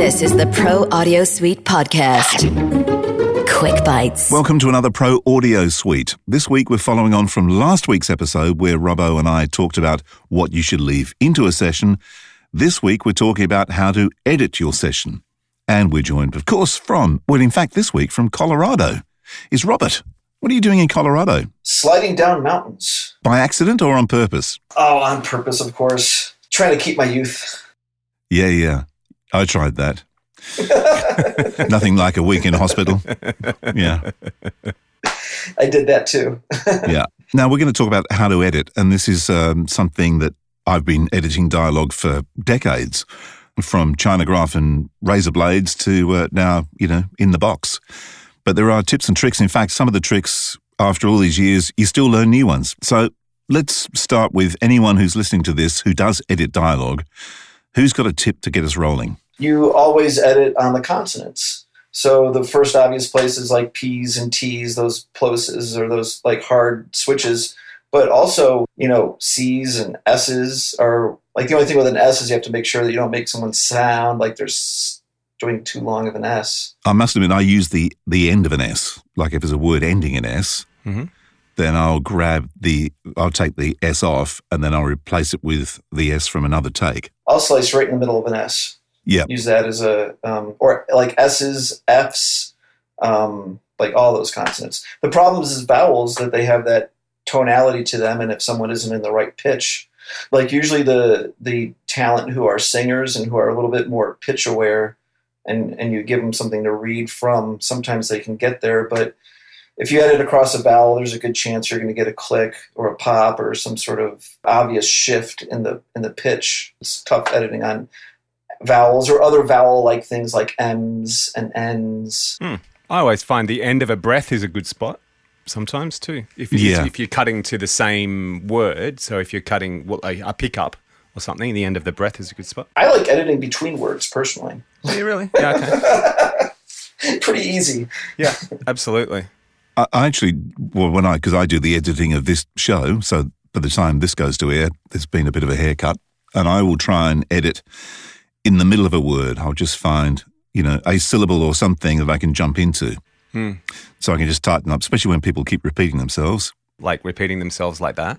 This is the Pro Audio Suite podcast. Quick Bites. Welcome to another Pro Audio Suite. This week we're following on from last week's episode where Robbo and I talked about what you should leave into a session. This week we're talking about how to edit your session. And we're joined, of course, this week from Colorado, is Robert. What are you doing in Colorado? Sliding down mountains. By accident or on purpose? Oh, on purpose, of course. Trying to keep my youth. Yeah. I tried that. Nothing like a week in hospital. Yeah. I did that too. Yeah. Now we're going to talk about how to edit. And this is something that I've been editing dialogue for decades, from China graph and razor blades to now, in the box. But there are tips and tricks. In fact, some of the tricks, after all these years, you still learn new ones. So let's start with anyone who's listening to this who does edit dialogue. Who's got a tip to get us rolling? You always edit on the consonants. So the first obvious places like P's and T's, those plosives or those like hard switches. But also, C's and S's are like the only thing with an S is you have to make sure that you don't make someone sound like they're doing too long of an S. I must admit, I use the end of an S. Like if there's a word ending in S, then I'll take the S off and then I'll replace it with the S from another take. I'll slice right in the middle of an S. Yeah. Use that as or like S's, F's, like all those consonants. The problem is vowels, that they have that tonality to them, and if someone isn't in the right pitch, like usually the talent who are singers and who are a little bit more pitch aware, and you give them something to read from, sometimes they can get there, but if you edit across a vowel, there's a good chance you're going to get a click or a pop or some sort of obvious shift in the pitch. It's tough editing on vowels or other vowel-like things like M's and N's. I always find the end of a breath is a good spot sometimes too. If you're cutting to the same word, so if you're cutting a pickup or something, the end of the breath is a good spot. I like editing between words personally. Do you really? Yeah, okay. Pretty easy. Yeah, absolutely. I actually, because I do the editing of this show, so by the time this goes to air, there's been a bit of a haircut, and I will try and edit in the middle of a word. I'll just find, a syllable or something that I can jump into. So I can just tighten up, especially when people keep repeating themselves. Like repeating themselves like that?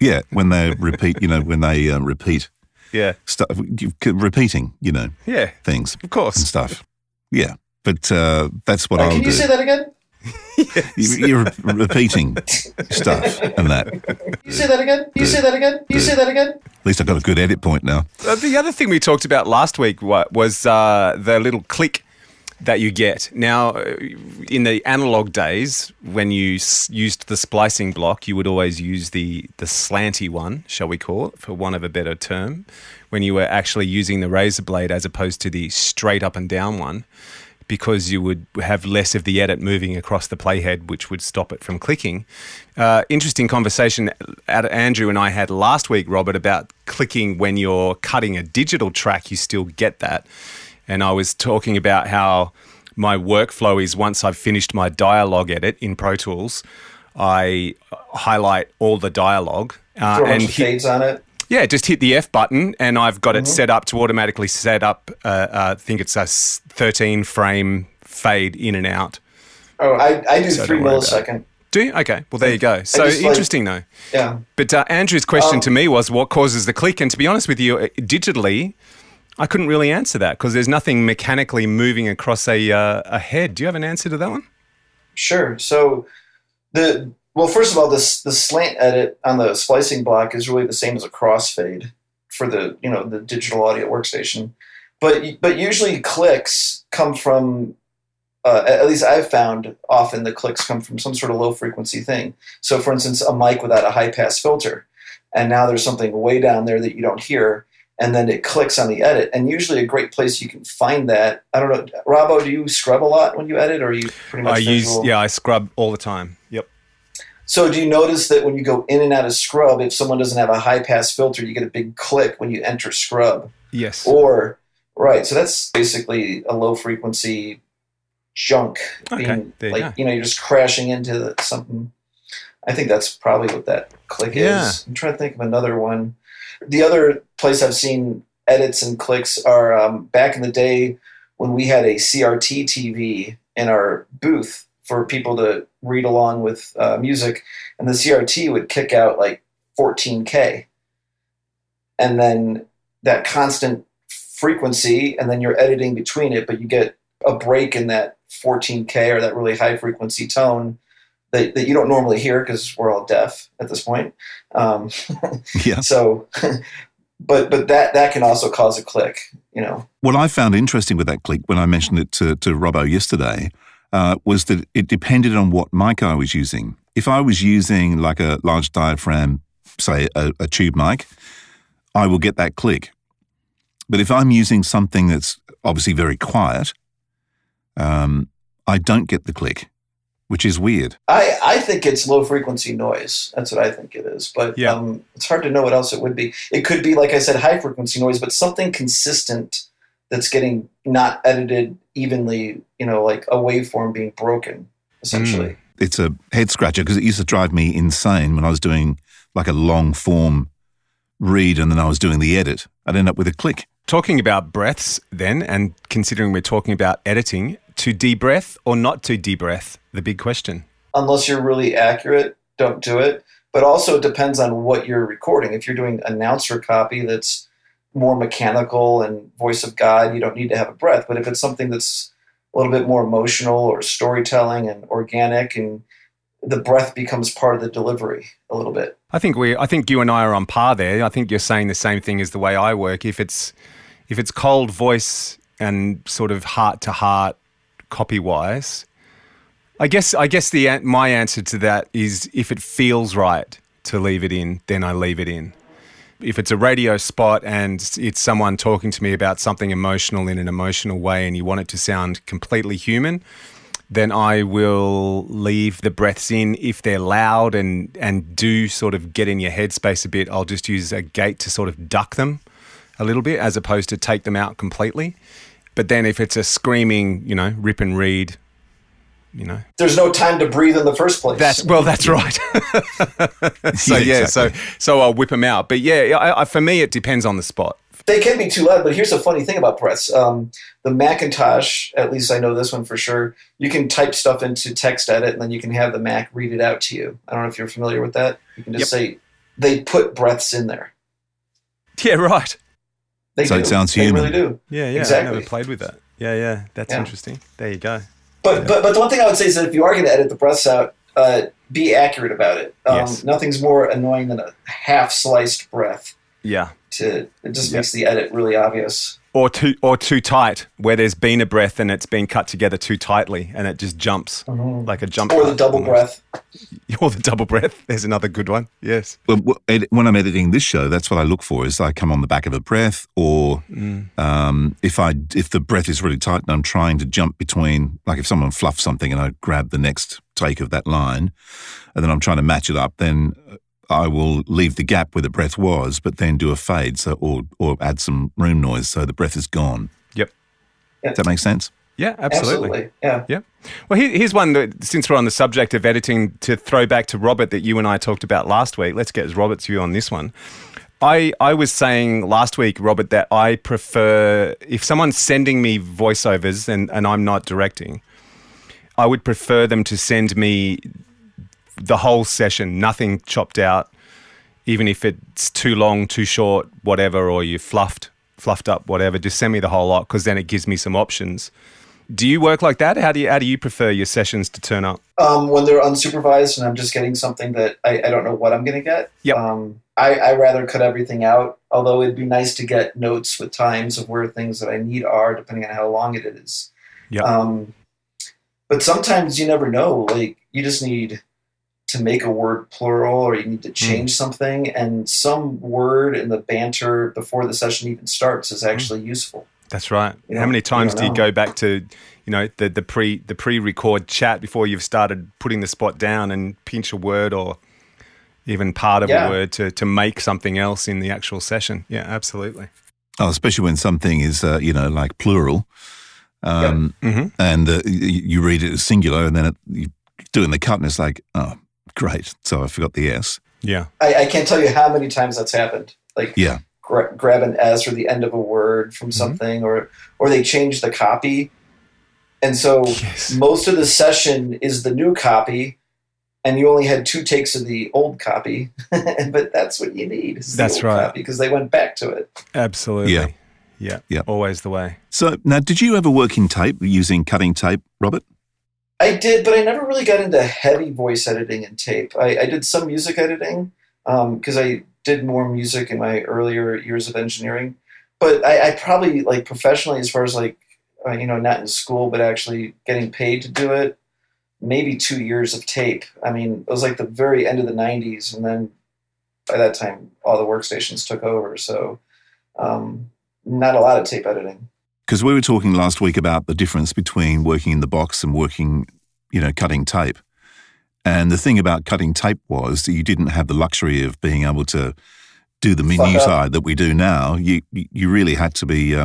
Yeah, when they repeat, repeat. Yeah. Stuff, repeating, Yeah. Things. Of course. And stuff. Yeah. But that's what I'll do. Can you say that again? Yes. You're repeating stuff and that. You say that again? You say that again? You say that again? At least I've got a good edit point now. The other thing we talked about last week was the little click that you get. Now, in the analog days, when you used the splicing block, you would always use the slanty one, shall we call it, for want of a better term, when you were actually using the razor blade as opposed to the straight up and down one, because you would have less of the edit moving across the playhead, which would stop it from clicking. Interesting conversation Andrew and I had last week, Robert, about clicking when you're cutting a digital track. You still get that. And I was talking about how my workflow is, once I've finished my dialogue edit in Pro Tools, I highlight all the dialogue. Throw a bunch of fades on it. Yeah, just hit the F button and I've got it set up to automatically set up, I think it's a 13-frame fade in and out. Oh, I do 3 millisecond. Do you? Okay, well, there you go. So interesting, though. Yeah. But Andrew's question to me was, what causes the click? And to be honest with you, digitally, I couldn't really answer that because there's nothing mechanically moving across a head. Do you have an answer to that one? Sure. So first of all, the slant edit on the splicing block is really the same as a crossfade for the digital audio workstation. But usually clicks come from, at least I've found often the clicks come from some sort of low frequency thing. So for instance, a mic without a high pass filter, and now there's something way down there that you don't hear, and then it clicks on the edit. And usually a great place you can find that, I don't know, Robbo, do you scrub a lot when you edit, or are you pretty much visual? I scrub all the time. Yep. So do you notice that when you go in and out of scrub, if someone doesn't have a high pass filter, you get a big click when you enter scrub? Yes. Right. So that's basically a low frequency junk. Okay. You're just crashing into something. I think that's probably what that click is. I'm trying to think of another one. The other place I've seen edits and clicks are back in the day when we had a CRT TV in our booth for people to read along with music, and the CRT would kick out like 14K. And then that constant frequency, and then you're editing between it, but you get a break in that 14K or that really high frequency tone that you don't normally hear because we're all deaf at this point. Yeah. So, but that can also cause a click, you know. What I found interesting with that click when I mentioned it to Robbo yesterday was that it depended on what mic I was using. If I was using like a large diaphragm, say a tube mic, I will get that click. But if I'm using something that's obviously very quiet, I don't get the click, which is weird. I think it's low frequency noise. That's what I think it is. But it's hard to know what else it would be. It could be, like I said, high frequency noise, but something consistent that's getting not edited evenly, you know, like a waveform being broken, essentially. It's a head scratcher because it used to drive me insane when I was doing like a long form read and then I was doing the edit. I'd end up with a click. Talking about breaths then, and considering we're talking about editing, to de-breath or not to de-breath, the big question. Unless you're really accurate, don't do it. But also it depends on what you're recording. If you're doing announcer copy that's more mechanical and voice of God, you don't need to have a breath. But if it's something that's a little bit more emotional or storytelling and organic, and the breath becomes part of the delivery a little bit. I think you and I are on par there. I think you're saying the same thing as the way I work. If it's cold voice and sort of heart to heart, copy wise, I guess my answer to that is if it feels right to leave it in, then I leave it in. If it's a radio spot and it's someone talking to me about something emotional in an emotional way and you want it to sound completely human, then I will leave the breaths in. If they're loud and do sort of get in your headspace a bit, I'll just use a gate to sort of duck them a little bit as opposed to take them out completely. But then if it's a screaming, you know, rip and read, you know. There's no time to breathe in the first place. That's right. So I'll whip them out. But yeah, for me, it depends on the spot. They can be too loud, but here's a funny thing about breaths. The Macintosh, at least I know this one for sure, you can type stuff into text edit and then you can have the Mac read it out to you. I don't know if you're familiar with that. You can just say, they put breaths in there. Yeah, right. They so do. it sounds human. They really do. Yeah, exactly. I never played with that. Yeah, that's interesting. There you go. But the one thing I would say is that if you are going to edit the breaths out, be accurate about it. Yes. Nothing's more annoying than a half-sliced breath. Yeah. It just makes the edit really obvious. Or too tight, where there's been a breath and it's been cut together too tightly and it just jumps like a jump. Or the double breath. Or the double breath. There's another good one. Yes. Well, when I'm editing this show, that's what I look for. Is I come on the back of a breath, or if the breath is really tight and I'm trying to jump between, like if someone fluffs something and I grab the next take of that line, and then I'm trying to match it up, then I will leave the gap where the breath was, but then do a fade, or add some room noise so the breath is gone. Yep. Does that make sense? Yeah, absolutely. Yeah. Well, here's one that, since we're on the subject of editing, to throw back to Robert that you and I talked about last week. Let's get Robert's view on this one. I was saying last week, Robert, that I prefer, if someone's sending me voiceovers and I'm not directing, I would prefer them to send me the whole session, nothing chopped out, even if it's too long, too short, whatever, or you fluffed up, whatever. Just send me the whole lot, because then it gives me some options. Do you work like that? How do you prefer your sessions to turn up? When they're unsupervised and I'm just getting something that I don't know what I'm going to get. Yep. I rather cut everything out, although it'd be nice to get notes with times of where things that I need are, depending on how long it is. Yep. But sometimes you never know. Like, you just need to make a word plural, or you need to change something, and some word in the banter before the session even starts is actually useful. That's right. How many times do you go back to, the pre-record chat before you've started putting the spot down and pinch a word or even part of a word to make something else in the actual session? Yeah, absolutely. Oh, especially when something is, like plural, and you read it as singular, and then you doing the cut, and it's like, oh, great. So I forgot the S. Yeah. I can't tell you how many times that's happened. grab an S or the end of a word from something, or they change the copy. And so most of the session is the new copy, and you only had 2 takes of the old copy. But that's what you need. That's right. Because they went back to it. Absolutely. Yeah. Always the way. So now, did you ever work in tape using cutting tape, Robert? I did, but I never really got into heavy voice editing in tape. I did some music editing because I did more music in my earlier years of engineering. But I probably, like, professionally, as far as like, not in school, but actually getting paid to do it, maybe 2 years of tape. I mean, it was like the very end of the 90s. And then by that time, all the workstations took over. So not a lot of tape editing. Because we were talking last week about the difference between working in the box and working, cutting tape. And the thing about cutting tape was that you didn't have the luxury of being able to do the minutiae that we do now. You really had to be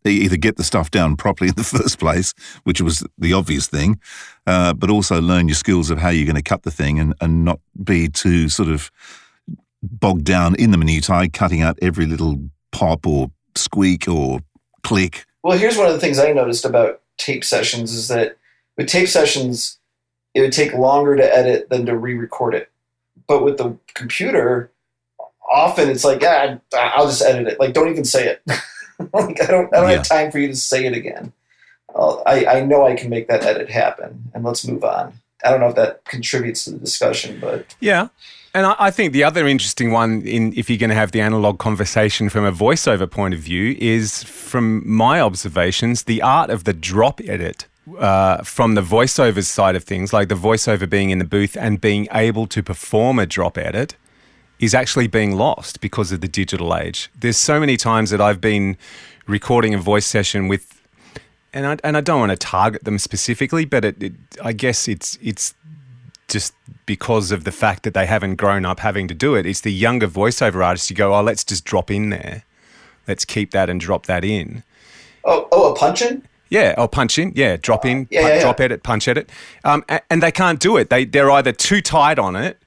either get the stuff down properly in the first place, which was the obvious thing, but also learn your skills of how you're going to cut the thing and not be too sort of bogged down in the minutiae, cutting out every little pop or squeak or click. Well, here's one of the things I noticed about tape sessions is that with tape sessions, it would take longer to edit than to re-record it. But with the computer, often it's like, I'll just edit it. Like, don't even say it. Like, I don't have time for you to say it again. I know I can make that edit happen, and let's move on. I don't know if that contributes to the discussion, but... Yeah. And I think the other interesting one, if you're going to have the analog conversation from a voiceover point of view, is, from my observations, the art of the drop edit from the voiceover side of things, like the voiceover being in the booth and being able to perform a drop edit, is actually being lost because of the digital age. There's so many times that I've been recording a voice session with, and I don't want to target them specifically, but I guess it's just because of the fact that they haven't grown up having to do it. It's the younger voiceover artists. You go, let's just drop in there. Let's keep that and drop that in. Oh, a punch in? Yeah, punch in. Yeah, drop in, drop edit, punch edit. And they can't do it. They're either too tight on it,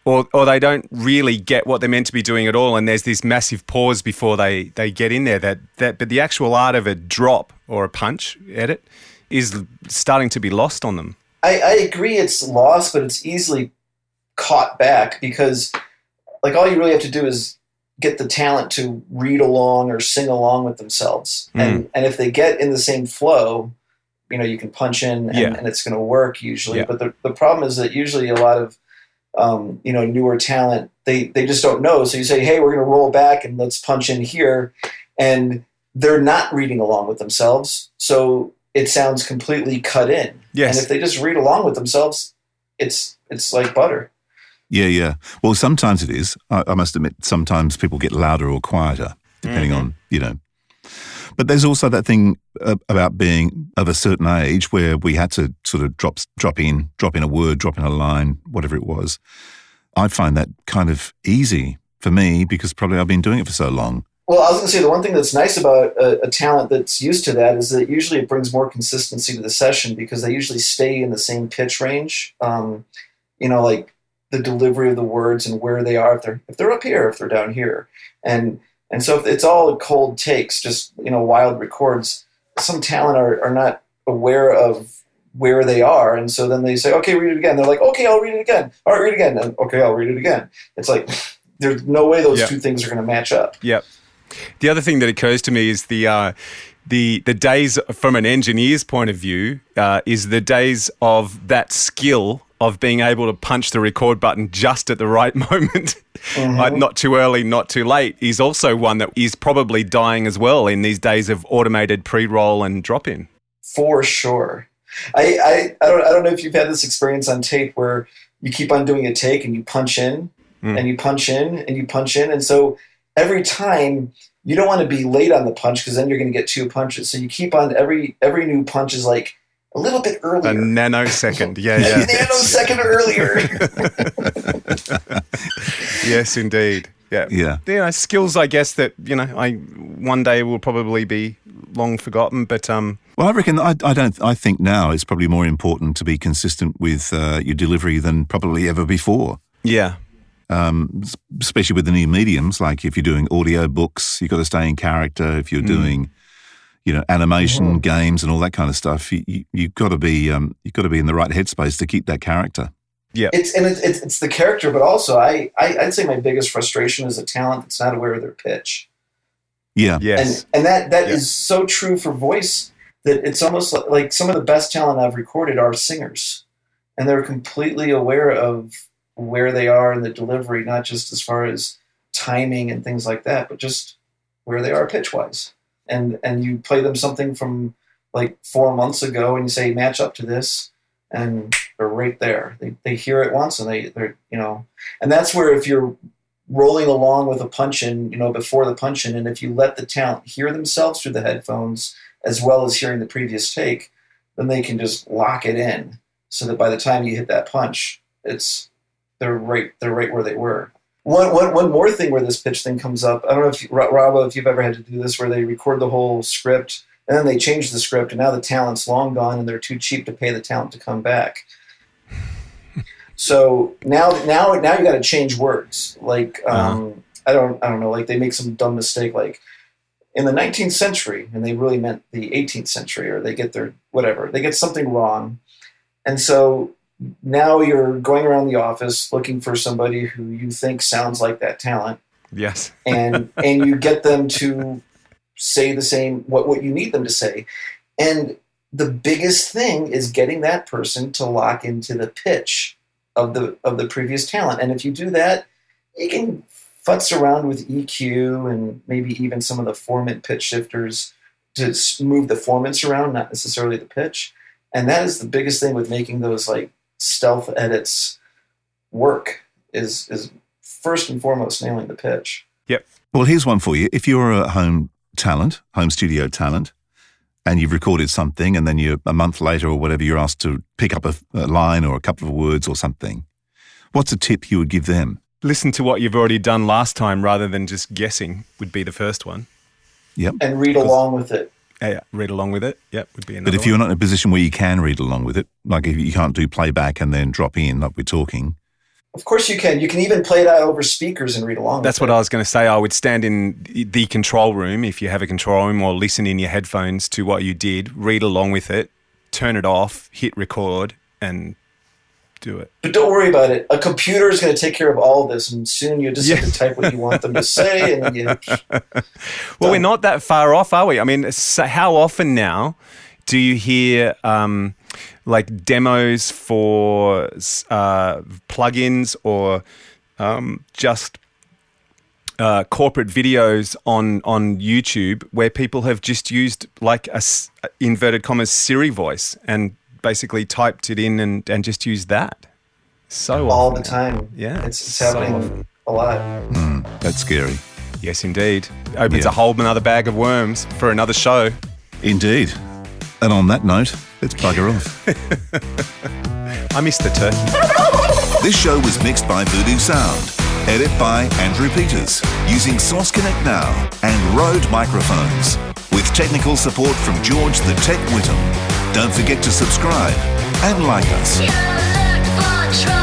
or they don't really get what they're meant to be doing at all. And there's this massive pause before they get in there. But the actual art of a drop or a punch edit is starting to be lost on them. I agree it's lost, but it's easily caught back because, like, all you really have to do is get the talent to read along or sing along with themselves. And if they get in the same flow, you can punch in and it's going to work usually. Yeah. But the problem is that usually a lot of, newer talent, they just don't know. So you say, hey, we're going to roll back and let's punch in here. And they're not reading along with themselves. So it sounds completely cut in. Yes. And if they just read along with themselves, it's like butter. Yeah. Well, sometimes it is. I must admit, sometimes people get louder or quieter, depending on, But there's also that thing about being of a certain age where we had to sort of drop in a word, drop in a line, whatever it was. I find that kind of easy for me because probably I've been doing it for so long. Well, I was going to say the one thing that's nice about a talent that's used to that is that usually it brings more consistency to the session because they usually stay in the same pitch range. Like the delivery of the words and where they are, if they're up here, if they're down here. And so if it's all cold takes, just, wild records, some talent are not aware of where they are. And so then they say, okay, read it again. They're like, okay, I'll read it again. All right, read it again. And okay, I'll read it again. It's like, there's no way those two things are going to match up. Yep. The other thing that occurs to me is the days from an engineer's point of view is the days of that skill of being able to punch the record button just at the right moment, like not too early, not too late, is also one that is probably dying as well in these days of automated pre-roll and drop-in. For sure. I don't know if you've had this experience on tape where you keep on doing a take and you punch in and you punch in and you punch in. And so every time you don't want to be late on the punch because then you're going to get 2 punches. So you keep on every new punch is like a little bit earlier. A nanosecond. Yeah. A nanosecond earlier. Yes, indeed. Yeah. Skills, I guess, that, one day will probably be long forgotten, but... Well, I reckon, I think now it's probably more important to be consistent with your delivery than probably ever before. Yeah. especially with the new mediums. Like if you're doing audio books, you've got to stay in character. If you're doing, animation, games, and all that kind of stuff, you've got to be in the right headspace to keep that character. Yeah, it's the character, but also I'd say my biggest frustration is a talent that's not aware of their pitch. Yeah, yes, and that is so true for voice that it's almost like some of the best talent I've recorded are singers, and they're completely aware of where they are in the delivery, not just as far as timing and things like that, but just where they are pitch wise. And you play them something from like 4 months ago, and you say match up to this, and they're right there. They hear it once, and they're and that's where if you're rolling along with a punch in, before the punch in, and if you let the talent hear themselves through the headphones as well as hearing the previous take, then they can just lock it in, so that by the time you hit that punch, they're right where they were. One more thing where this pitch thing comes up. I don't know if Robbo, if you've ever had to do this, where they record the whole script and then they change the script, and now the talent's long gone and they're too cheap to pay the talent to come back. So now you got to change words. Like I don't know. Like they make some dumb mistake, like in the 19th century, and they really meant the 18th century, or they get they get something wrong, and so now you're going around the office looking for somebody who you think sounds like that talent. Yes. and you get them to say the same, what you need them to say. And the biggest thing is getting that person to lock into the pitch of the previous talent. And if you do that, you can futz around with EQ and maybe even some of the formant pitch shifters to move the formants around, not necessarily the pitch. And that is the biggest thing with making those like stealth edits work is first and foremost nailing the pitch. Yep. Well, here's one for you. If you're a home studio talent, and you've recorded something, and then a month later or whatever, you're asked to pick up a line or a couple of words or something, what's a tip you would give them? Listen to what you've already done last time rather than just guessing would be the first one. Yep. And read along with it. Yeah, read along with it. Yep, would be another But if you're not in a position where you can read along with it, like if you can't do playback and then drop in like we're talking. Of course you can. You can even play it out over speakers and read along That's with what it. I was going to say. I would stand in the control room, if you have a control room, or listen in your headphones to what you did, read along with it, turn it off, hit record, and do it. But don't worry about it. A computer is going to take care of all of this, and soon you just have to type what you want them to say. And then well, we're not that far off, are we? I mean, so how often now do you hear like demos for plugins or just corporate videos on YouTube where people have just used like a inverted commas Siri voice and basically typed it in and just used that? So all often the time. Yeah, it's happening a lot. That's scary. Yes, indeed. Opens a whole another bag of worms for another show. Indeed. And on that note, let's bugger off. I missed the turkey. This show was mixed by Voodoo Sound. Edit by Andrew Peters, using Source Connect Now and Rode microphones, with technical support from George the Tech Whittam. Don't forget to subscribe and like us. You look for trouble.